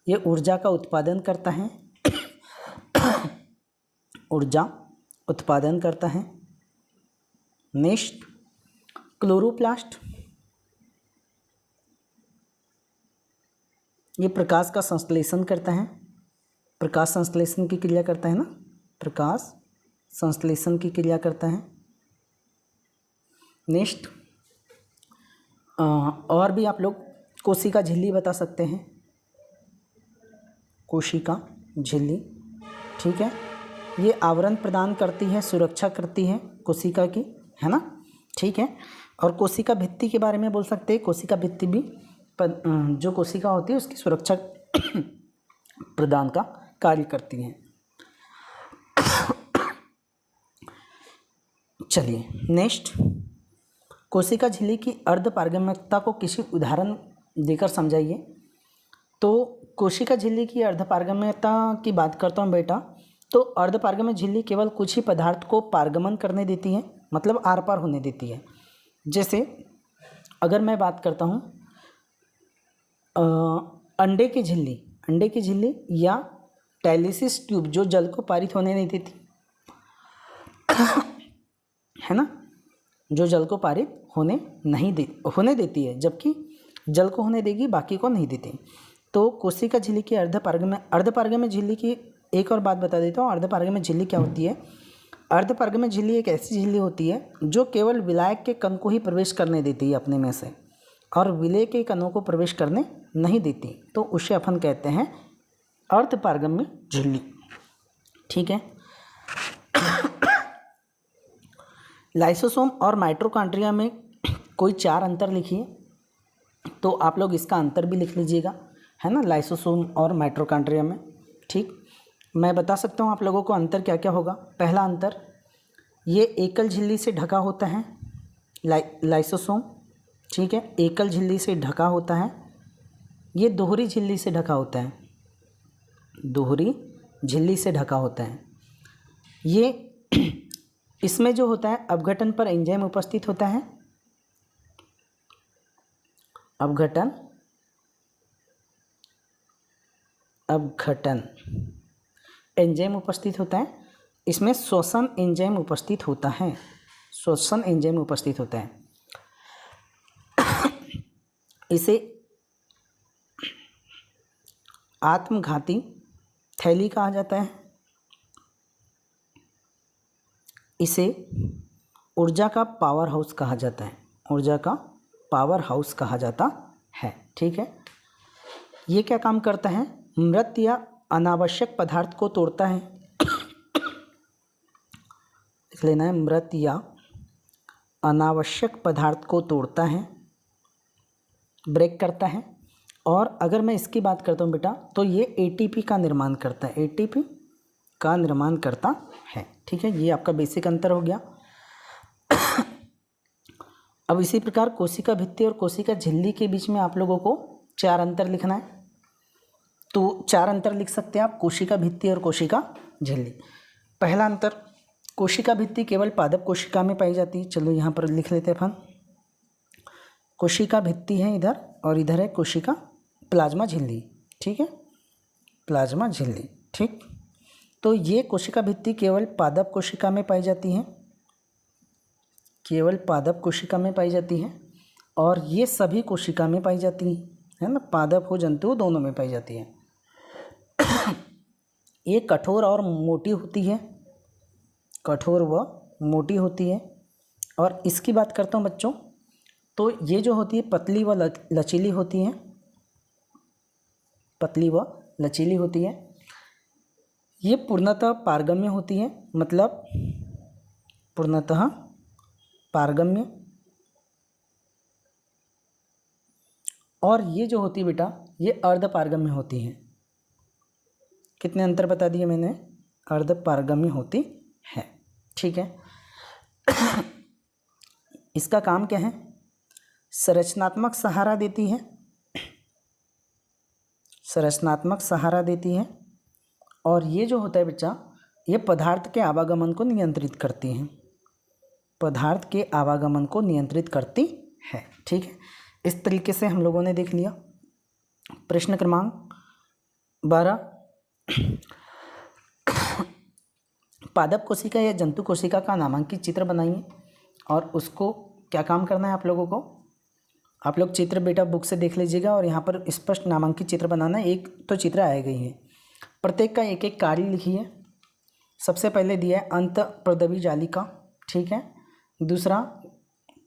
ये ऊर्जा का उत्पादन करता है, ऊर्जा उत्पादन करता है। नेक्स्ट, क्लोरोप्लास्ट, ये प्रकाश का संश्लेषण करता है, प्रकाश संश्लेषण की क्रिया करता है ना, प्रकाश संश्लेषण की क्रिया करता है। नेक्स्ट, और भी आप लोग कोशिका झिल्ली बता सकते हैं, कोशिका झिल्ली, ठीक है। ये आवरण प्रदान करती है, सुरक्षा करती है कोशिका की, है ना, ठीक है। और कोशिका भित्ति के बारे में बोल सकते हैं, कोशिका भित्ति भी जो कोशिका होती है उसकी सुरक्षा प्रदान का कार्य करती हैं। चलिए नेक्स्ट, कोशिका झिल्ली की अर्धपारगम्यता को किसी उदाहरण देकर समझाइए। तो कोशिका झिल्ली की अर्धपारगम्यता की बात करता हूँ बेटा। तो अर्धपारगम्य झिल्ली केवल कुछ ही पदार्थ को पारगमन करने देती है, मतलब आर पार होने देती है। जैसे अगर मैं बात करता हूँ अंडे की झिल्ली या डायलिसिस ट्यूब जो जल को पारित होने नहीं देती है ना, जो जल को पारित होने देती है, जबकि जल को होने देगी, बाकी को नहीं देती। तो कोशिका झिल्ली की अर्धपारगम्य झिल्ली की एक और बात बता देता हूँ। अर्धपारगम्य झिल्ली क्या होती है? अर्धपारगम्य झिल्ली एक ऐसी झिल्ली होती है जो केवल विलायक के कण को ही प्रवेश करने देती है अपने में से, और विलेय के कणों को प्रवेश करने नहीं देती, तो उसे अपन कहते हैं अर्धपारगम्य झिल्ली। ठीक है। लाइसोसोम और माइटोकॉन्ड्रिया में कोई 4 अंतर लिखिए, तो आप लोग इसका अंतर भी लिख लीजिएगा, है ना, लाइसोसोम और माइटोकॉन्ड्रिया में। ठीक, मैं बता सकता हूँ आप लोगों को अंतर क्या क्या होगा। पहला अंतर, ये एकल झिल्ली से ढका होता है लाइसोसोम। ठीक है, एकल झिल्ली से ढका होता है। ये दोहरी झिल्ली से ढका होता है, दोहरी झिल्ली से ढका होता है। ये इसमें जो होता है अपघटन पर एंजाइम उपस्थित होता है, अपघटन एंजाइम उपस्थित होता है। इसमें श्वसन एंजाइम उपस्थित होता है, श्वसन एंजाइम उपस्थित होता है। इसे आत्मघाती थैली कहा जाता है। इसे ऊर्जा का पावर हाउस कहा जाता है, ऊर्जा का पावर हाउस कहा जाता है। ठीक है। ये क्या काम करता है? मृत या अनावश्यक पदार्थ को तोड़ता है। लिख लेना है, मृत या अनावश्यक पदार्थ को तोड़ता है, ब्रेक करता है। और अगर मैं इसकी बात करता हूँ बेटा, तो ये एटीपी का निर्माण करता है, एटीपी का निर्माण करता है। ठीक है, ये आपका बेसिक अंतर हो गया। अब इसी प्रकार कोशिका भित्ति और कोशिका झिल्ली के बीच में आप लोगों को 4 अंतर लिखना है। तो 4 अंतर लिख सकते हैं आप, कोशिका भित्ति और कोशिका झिल्ली। पहला अंतर, कोशिका भित्ति केवल पादप कोशिका में पाई जाती है। चलो यहाँ पर लिख लेते हैं अपन, कोशिका भित्ति है इधर, और इधर है कोशिका प्लाज्मा झिल्ली। ठीक है, प्लाज्मा झिल्ली। ठीक, तो ये कोशिका भित्ति केवल पादप कोशिका में पाई जाती है, केवल पादप कोशिका में पाई जाती है, और ये सभी कोशिका में पाई जाती है ना, पादप हो जंतु दोनों में पाई जाती है। ये कठोर और मोटी होती है, कठोर व मोटी होती है। और इसकी बात करता हूँ बच्चों, तो ये जो होती है पतली व लचीली होती है, पतली व लचीली होती है। ये पूर्णतः पारगम्य होती है, मतलब पूर्णतः पारगम्य। और ये जो होती है बेटा, ये अर्धपारगम्य होती है। कितने अंतर बता दिए मैंने? अर्धपारगम्य होती है। ठीक है। इसका काम क्या है? संरचनात्मक सहारा देती है, संरचनात्मक सहारा देती है। और ये जो होता है बच्चा, ये पदार्थ के आवागमन को नियंत्रित करती हैं, पदार्थ के आवागमन को नियंत्रित करती है। ठीक है, इस तरीके से हम लोगों ने देख लिया। प्रश्न क्रमांक 12, पादप कोशिका या जंतु कोशिका का नामांकित चित्र बनाइए, और उसको क्या काम करना है आप लोगों को? आप लोग चित्र बेटा बुक से देख लीजिएगा, और यहाँ पर स्पष्ट नामांकित चित्र बनाना है। एक तो चित्र आ गई है, प्रत्येक का एक एक कार्य लिखिए। सबसे पहले दिया है अंत प्रदवी जालिका। ठीक है, दूसरा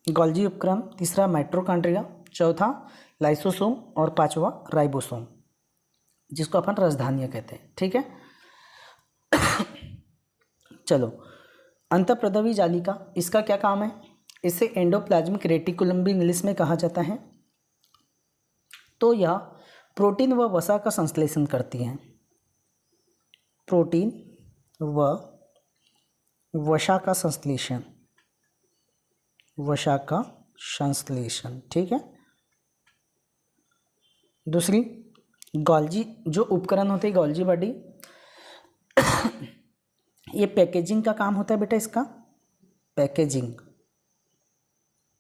गोल्जी उपक्रम, तीसरा माइटोकॉन्ड्रिया, चौथा लाइसोसोम, और पांचवा राइबोसोम, जिसको अपन रसधान्य कहते हैं। ठीक है। चलो, अंतःप्रदवी जालिका, इसका क्या काम है? इसे एंडोप्लाज्मिक रेटिकुलम भी इंग्लिश में कहा जाता है। तो यह प्रोटीन व वसा का संश्लेषण करती है, प्रोटीन व वसा का संश्लेषण, वसा का संश्लेषण। ठीक है। दूसरी गोल्जी जो उपकरण होते हैं, गोल्जी बॉडी, ये पैकेजिंग का काम होता है बेटा, इसका पैकेजिंग,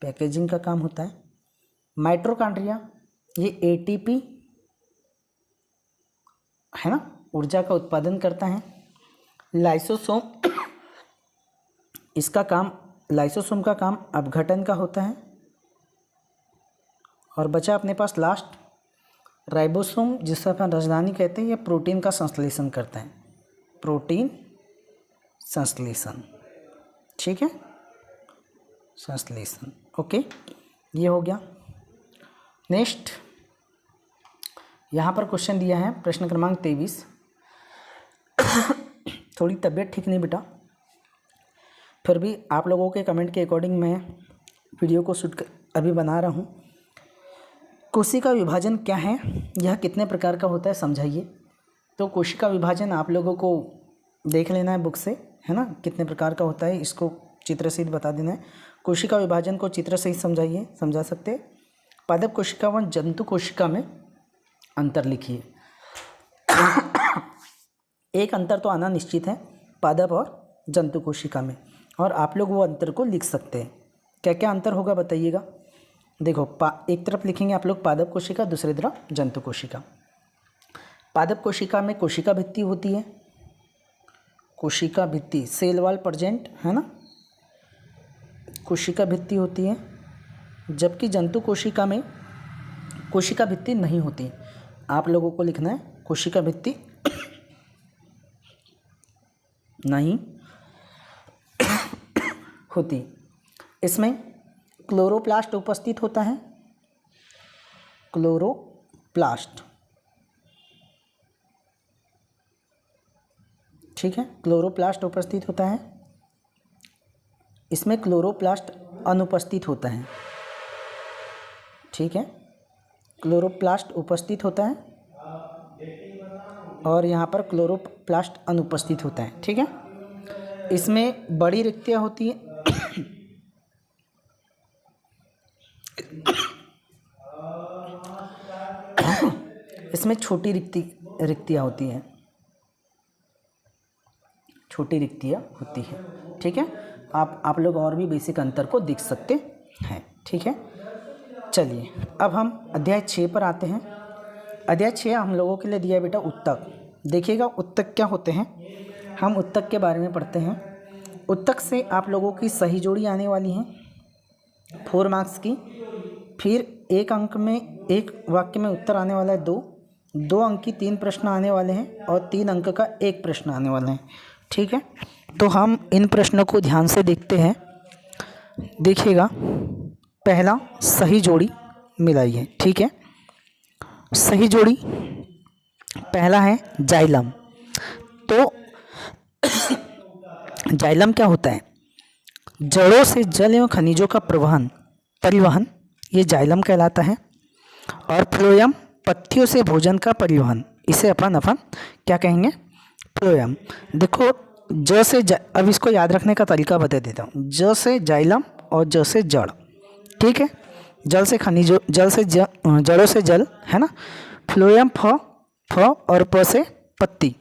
पैकेजिंग का काम होता है। माइटोकॉन्ड्रिया, ये एटीपी है ना, ऊर्जा का उत्पादन करता है। लाइसोसोम, इसका काम, लाइसोसोम का काम अपघटन का होता है, और बचा अपने पास लास्ट राइबोसोम, जिसे अपन राजधानी कहते हैं। ये प्रोटीन का संश्लेषण करते हैं, प्रोटीन संश्लेषण, ठीक है, संश्लेषण। ओके, ये हो गया। नेक्स्ट यहाँ पर क्वेश्चन दिया है प्रश्न क्रमांक 23। थोड़ी तबीयत ठीक नहीं बेटा, फिर भी आप लोगों के कमेंट के अकॉर्डिंग मैं वीडियो को शूट अभी बना रहा हूँ। कोशिका विभाजन क्या है, यह कितने प्रकार का होता है, समझाइए। तो कोशिका विभाजन आप लोगों को देख लेना है बुक से, है ना, कितने प्रकार का होता है, इसको चित्र सहित बता देना है। कोशिका विभाजन को चित्र सहित समझाइए, समझा सकते हैं। पादप कोशिका व जंतु कोशिका में अंतर लिखिए। एक अंतर तो आना निश्चित है पादप और जंतु कोशिका में, और आप लोग वो अंतर को लिख सकते हैं। क्या क्या अंतर होगा बताइएगा। देखो, एक तरफ लिखेंगे आप लोग पादप कोशिका, दूसरी तरफ जंतु कोशिका। पादप कोशिका में कोशिका भित्ति होती है, कोशिका भित्ति, सेल वॉल प्रेजेंट है ना, कोशिका भित्ति होती है। जबकि जंतु कोशिका में कोशिका भित्ति नहीं होती। आप लोगों को लिखना है कोशिका भित्ति नहीं होती। इसमें क्लोरोप्लास्ट उपस्थित होता है, क्लोरोप्लास्ट, ठीक है, क्लोरोप्लास्ट उपस्थित होता है। इसमें क्लोरोप्लास्ट अनुपस्थित होता है, ठीक है, क्लोरोप्लास्ट उपस्थित होता है और यहाँ पर क्लोरोप्लास्ट अनुपस्थित होता है, ठीक है। इसमें बड़ी रिक्तियाँ होती हैं इसमें छोटी रिक्तियाँ होती हैं, छोटी रिक्तियाँ होती हैं, ठीक है। आप लोग और भी बेसिक अंतर को देख सकते हैं, ठीक है। चलिए अब हम अध्याय 6 पर आते हैं। अध्याय 6 हम लोगों के लिए दिया है बेटा उत्तक। देखिएगा उत्तक क्या होते हैं, हम उत्तक के बारे में पढ़ते हैं। उत्तक से आप लोगों की सही जोड़ी आने वाली है 4 मार्क्स की। फिर एक अंक में, एक वाक्य में उत्तर आने वाला है 2 अंक की 3 प्रश्न आने वाले हैं और 3 अंक का 1 प्रश्न आने वाला है, ठीक है। तो हम इन प्रश्नों को ध्यान से देखते हैं। देखिएगा, पहला सही जोड़ी मिलाइए, ठीक है। सही जोड़ी पहला है जाइलम। तो जाइलम क्या होता है, जड़ों से जल एवं खनिजों का परिवहन ये जाइलम कहलाता है। और फ्लोएम पत्तियों से भोजन का परिवहन, इसे अपन क्या कहेंगे, फ्लोएम। देखो अब इसको याद रखने का तरीका बता देता हूँ। ज से जाइलम और ज से जड़, ठीक है। जल से खनिजों, जड़ों से जल, है ना। फ्लोएम फ और प से पत्ती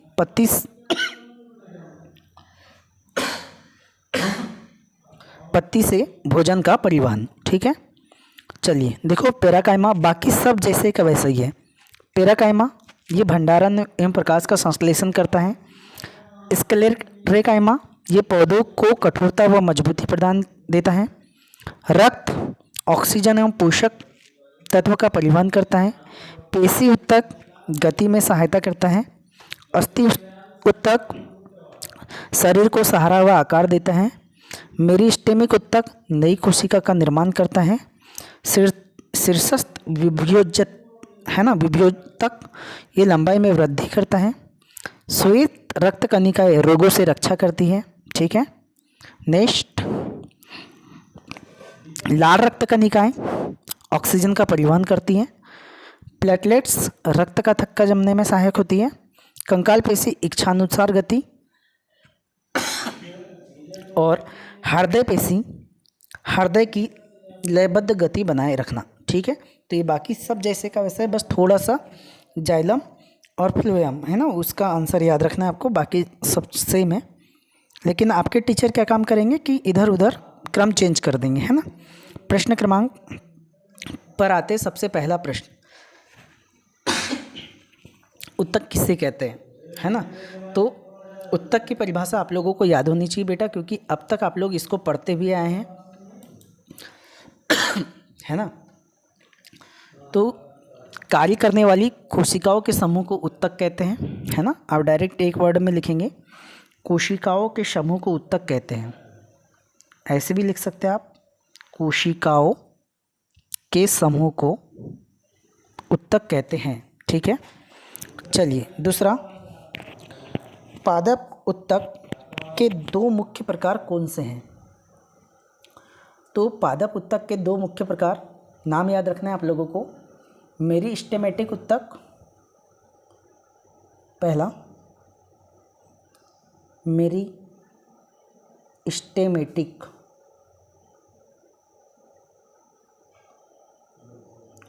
पत्ती से भोजन का परिवहन, ठीक है। चलिए देखो, पेराकाइमा बाकी सब जैसे का वैसा ही है। पेराकाइमा ये भंडारण एवं प्रकाश का संश्लेषण करता है। स्क्लेरेकाइमा ये पौधों को कठोरता व मजबूती प्रदान देता है। रक्त ऑक्सीजन एवं पोषक तत्व का परिवहन करता है। पेशी उत्तक गति में सहायता करता है। अस्थि उत्तक शरीर को सहारा व आकार देता है। मेरिस्टेमिक उत्तक नई कोशिका का निर्माण करता है। शीर्षस्थ विभ्योजक, है ना, विभ्योजक ये लंबाई में वृद्धि करता है। श्वेत रक्त कणिकाएं रोगों से रक्षा करती है, ठीक है। नेक्स्ट, लाल रक्त कणिकाएं ऑक्सीजन का परिवहन करती हैं। प्लेटलेट्स रक्त का थक्का जमने में सहायक होती है। कंकाल पेशी इच्छानुसार गति, और हृदय पेशी हृदय की लयबद्ध गति बनाए रखना, ठीक है। तो ये बाकी सब जैसे का वैसा है, बस थोड़ा सा जाइलम और फ्लोएम, है ना, उसका आंसर याद रखना है आपको। बाकी सब सेम है, लेकिन आपके टीचर क्या काम करेंगे कि इधर उधर क्रम चेंज कर देंगे, है ना। प्रश्न क्रमांक पर आते सबसे पहला प्रश्न, उत्तक किसे कहते हैं, है ना। तो उत्तक की परिभाषा आप लोगों को याद होनी चाहिए बेटा, क्योंकि अब तक आप लोग इसको पढ़ते भी आए हैं, है ना। तो कार्य करने वाली कोशिकाओं के समूह को उत्तक कहते हैं, है ना। आप डायरेक्ट एक वर्ड में लिखेंगे, कोशिकाओं के समूह को उत्तक कहते हैं। ऐसे भी लिख सकते हैं आप, कोशिकाओं के समूह को उत्तक कहते हैं, ठीक है। चलिए दूसरा, पादप उत्तक के दो मुख्य प्रकार कौन से हैं? तो पादप उत्तक के दो मुख्य प्रकार, नाम याद रखना है आप लोगों को। मेरिस्टेमेटिक उत्तक पहला, मेरिस्टेमेटिक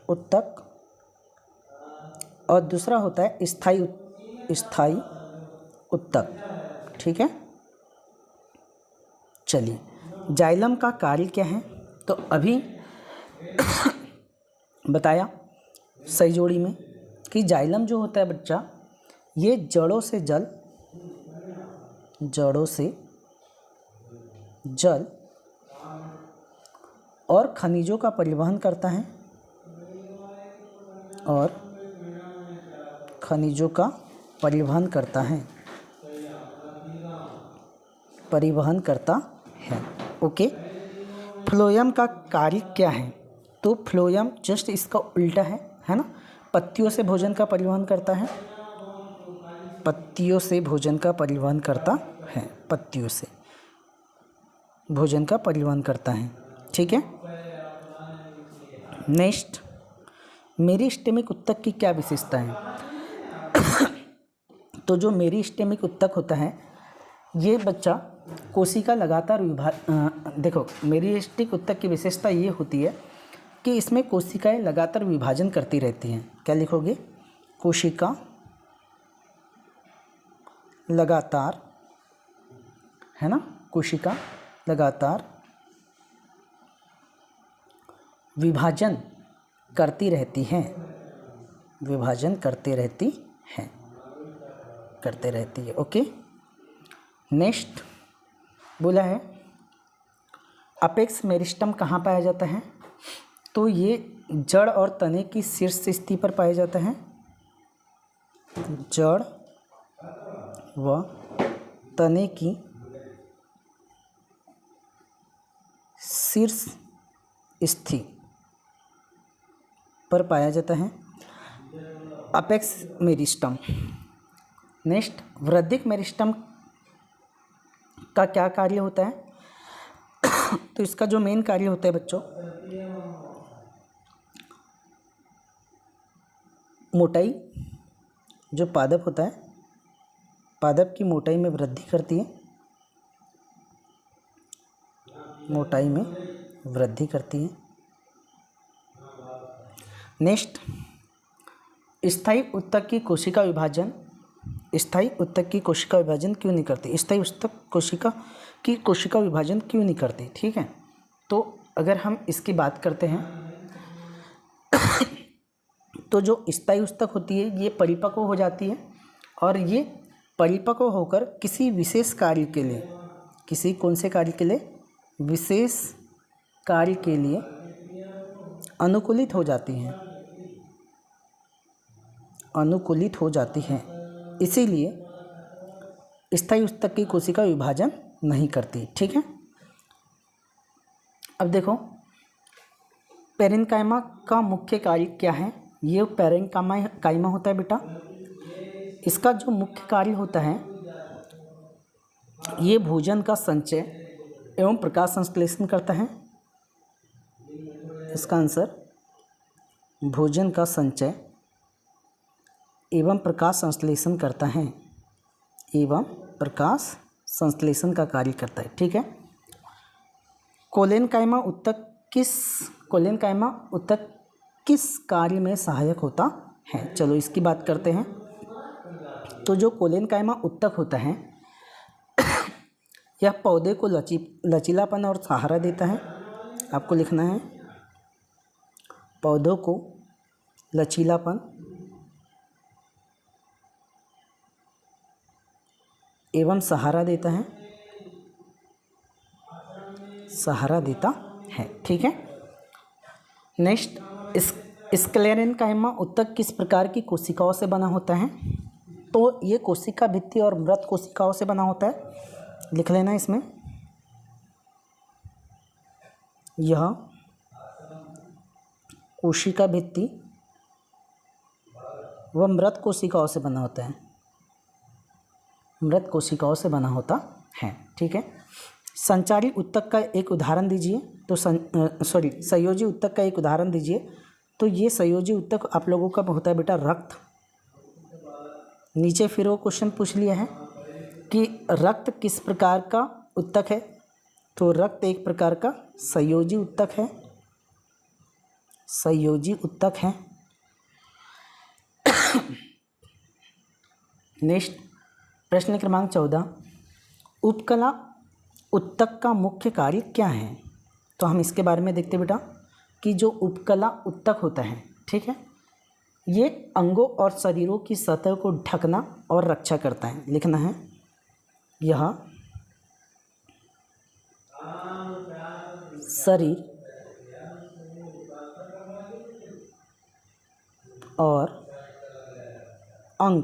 उत्तक, और दूसरा होता है स्थायी उत्तक, ठीक है। चलिए, जाइलम का कार्य क्या है? तो अभी बताया सही जोड़ी में कि जाइलम जो होता है बच्चा, ये जड़ों से जल और खनिजों का परिवहन करता है, और खनिजों का परिवहन करता है। ओके। फ्लोएम का कार्य क्या है? तो फ्लोएम जस्ट इसका उल्टा है ना। पत्तियों से भोजन का परिवहन करता है, पत्तियों से भोजन का परिवहन करता है, ठीक है। नेक्स्ट, मेरिस्टेमिक उत्तक की क्या विशेषता है? तो जो मेरिस्टेमिक उत्तक होता है, ये बच्चा कोशिका लगातार देखो, मेरिस्टिक उत्तक की विशेषता ये होती है कि इसमें कोशिकाएं लगातार विभाजन करती रहती हैं। क्या लिखोगे? कोशिका लगातार, है ना, कोशिका लगातार विभाजन करती रहती है, ओके। नेक्स्ट बोला है, अपेक्स मेरिस्टम कहाँ पाया जाता है? तो ये जड़ और तने की शीर्ष स्थिति पर पाया जाता है, जड़ व तने की शीर्ष स्थिति पर पाया जाता है, अपेक्स मेरिस्टम। नेक्स्ट, वृद्धिक मेरिस्टम का क्या कार्य होता है? तो इसका जो मेन कार्य होता है बच्चों, मोटाई, जो पादप होता है, पादप की मोटाई में वृद्धि करती है, नेक्स्ट, स्थायी उत्तक की कोशिका विभाजन क्यों नहीं करती? स्थायी उत्तक कोशिका विभाजन क्यों नहीं करती? ठीक है। तो अगर हम इसकी बात करते हैं तो जो स्थायी उत्तक होती है, ये परिपक्व हो जाती है, और ये परिपक्व होकर किसी विशेष कार्य के लिए, विशेष कार्य के लिए अनुकूलित हो जाती हैं, इसीलिए स्थायी उत्तक की कोशिका विभाजन नहीं करती, ठीक है। अब देखो, पेरेन्काइमा का मुख्य कार्य क्या है? ये पेरेन्काइमा होता है बेटा, इसका जो मुख्य कार्य होता है, ये भोजन का संचय एवं प्रकाश संश्लेषण करता है। इसका आंसर, भोजन का संचय एवं प्रकाश संश्लेषण करता है, का कार्य करता है, ठीक है। कोलेनकाइमा उत्तक किस कार्य में सहायक होता है? चलो इसकी बात करते हैं। तो जो कोलेनकाइमा उत्तक होता है, यह पौधे को लचीलापन और सहारा देता है। आपको लिखना है, पौधों को लचीलापन एवं सहारा देता है, ठीक है। नेक्स्ट, स्क्लेरेन्काइमा उत्तक किस प्रकार की कोशिकाओं से बना होता है? तो ये कोशिका भित्ति और मृत कोशिकाओं से बना होता है, लिख लेना इसमें। यह कोशिका भित्ति व मृत कोशिकाओं से बना होता है, मृत कोशिकाओं से बना होता है। ठीक है। संचारी उत्तक का एक उदाहरण दीजिए। तो संयोजी उत्तक का एक उदाहरण दीजिए। तो ये संयोजी उत्तक आप लोगों का होता है बेटा रक्त। नीचे फिर वो क्वेश्चन पूछ लिया है कि रक्त किस प्रकार का उत्तक है। तो रक्त एक प्रकार का संयोजी उत्तक है, संयोजी उत्तक है। नेक्स्ट प्रश्न क्रमांक 14, उपकला उत्तक का मुख्य कार्य क्या है? तो हम इसके बारे में देखते बेटा कि जो उपकला उत्तक होता है, ठीक है, ये अंगों और शरीरों की सतह को ढकना और रक्षा करता है। लिखना है यह शरीर और अंग,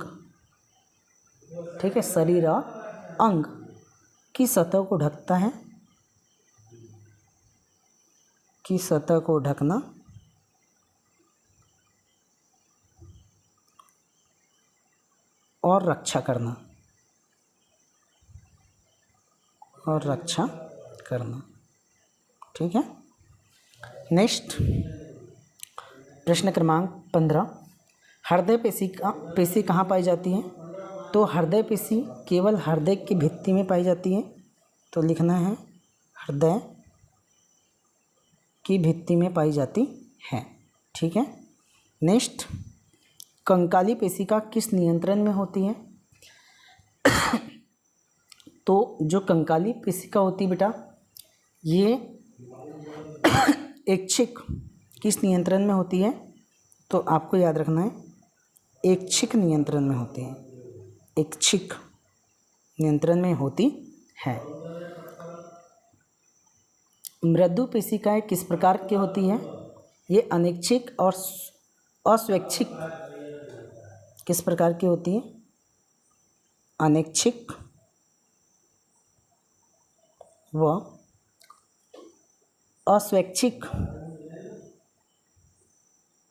ठीक है, शरीर और अंग की सतह को ढकता है, की सतह को ढकना और रक्षा करना, और रक्षा करना। ठीक है। नेक्स्ट प्रश्न क्रमांक 15, हृदय पेशी कहाँ पाई जाती है? तो हृदय पेशी केवल हृदय की भित्ति में पाई जाती है। तो लिखना है हृदय की भित्ति में पाई जाती है। ठीक है। नेक्स्ट कंकाली पेशिका किस नियंत्रण में होती है? तो जो कंकाली पेशिका होती है बेटा, ये ऐच्छिक किस नियंत्रण में होती है? तो आपको याद रखना है ऐच्छिक नियंत्रण में होती है, ऐच्छिक नियंत्रण में होती है। मृदु पेशिकाएं किस प्रकार की होती है? ये अनैच्छिक और अस्वैच्छिक किस प्रकार की होती है? अनैच्छिक व अस्वैच्छिक,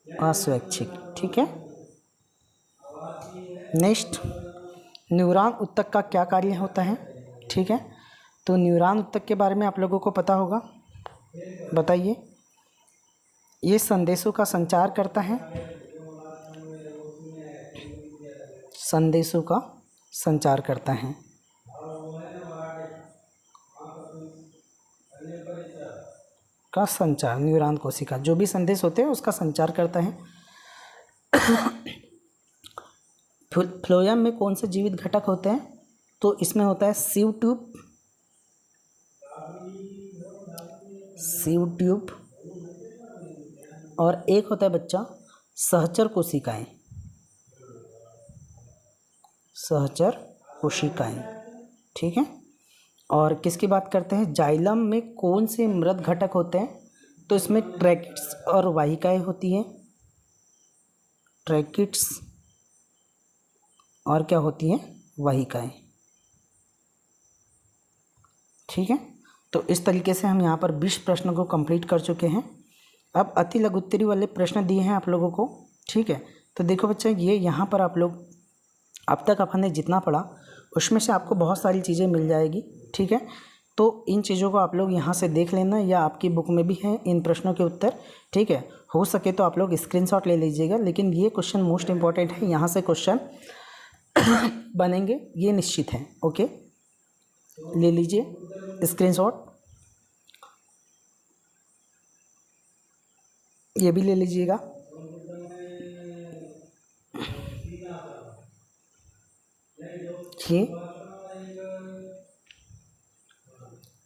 अस्वैच्छिक। ठीक है। नेक्स्ट न्यूरॉन उत्तक का क्या कार्य होता है? ठीक है। तो न्यूरॉन उत्तक के बारे में आप लोगों को पता होगा, बताइए। ये संदेशों का संचार करता है, संदेशों का संचार करता है। का संचार, न्यूरॉन कोशिका जो भी संदेश होते हैं उसका संचार करता है। फ्लोएम में कौन से जीवित घटक होते हैं? तो इसमें होता है सीव ट्यूब, सीव ट्यूब, और एक होता है बच्चा सहचर कोशिकाएं, सहचर कोशिकाएं। ठीक है। और किसकी बात करते हैं? जाइलम में कौन से मृत घटक होते हैं? तो इसमें ट्रैकिट्स और वाहिकाएं होती हैं, ट्रैकिट्स और क्या होती हैं? वाहिकाएं। ठीक है। तो इस तरीके से हम यहाँ पर 20 प्रश्नों को कंप्लीट कर चुके हैं। अब अति लघुत्तरी वाले प्रश्न दिए हैं आप लोगों को। ठीक है। तो देखो बच्चा, ये यहाँ पर आप लोग अब तक अपन ने जितना पढ़ा उसमें से आपको बहुत सारी चीज़ें मिल जाएगी। ठीक है। तो इन चीज़ों को आप लोग यहाँ से देख लेना, या आपकी बुक में भी है इन प्रश्नों के उत्तर। ठीक है। हो सके तो आप लोग स्क्रीनशॉट ले लीजिएगा, लेकिन ये क्वेश्चन मोस्ट इम्पॉर्टेंट है, यहाँ से क्वेश्चन बनेंगे ये निश्चित है। ओके, ले लीजिए स्क्रीनशॉट, ये भी ले लीजिएगा।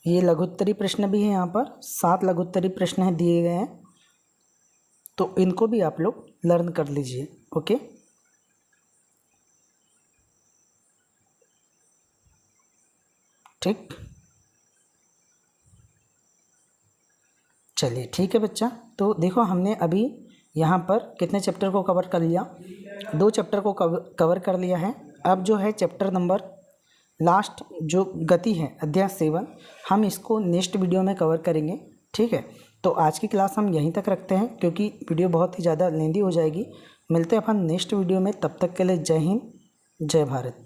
ये लघुत्तरी प्रश्न भी है, यहाँ पर 7 लघुत्तरी प्रश्न है दिए गए हैं, तो इनको भी आप लोग लर्न कर लीजिए। ओके, ठीक, चलिए ठीक है बच्चा। तो देखो हमने अभी यहाँ पर कितने चैप्टर को कवर कर लिया, 2 चैप्टर को कवर कर लिया है। अब जो है चैप्टर नंबर लास्ट जो गति है अध्याय 7, हम इसको नेक्स्ट वीडियो में कवर करेंगे। ठीक है, तो आज की क्लास हम यहीं तक रखते हैं क्योंकि वीडियो बहुत ही ज़्यादा लेंदी हो जाएगी। मिलते हैं अपन नेक्स्ट वीडियो में, तब तक के लिए जय हिंद जय भारत।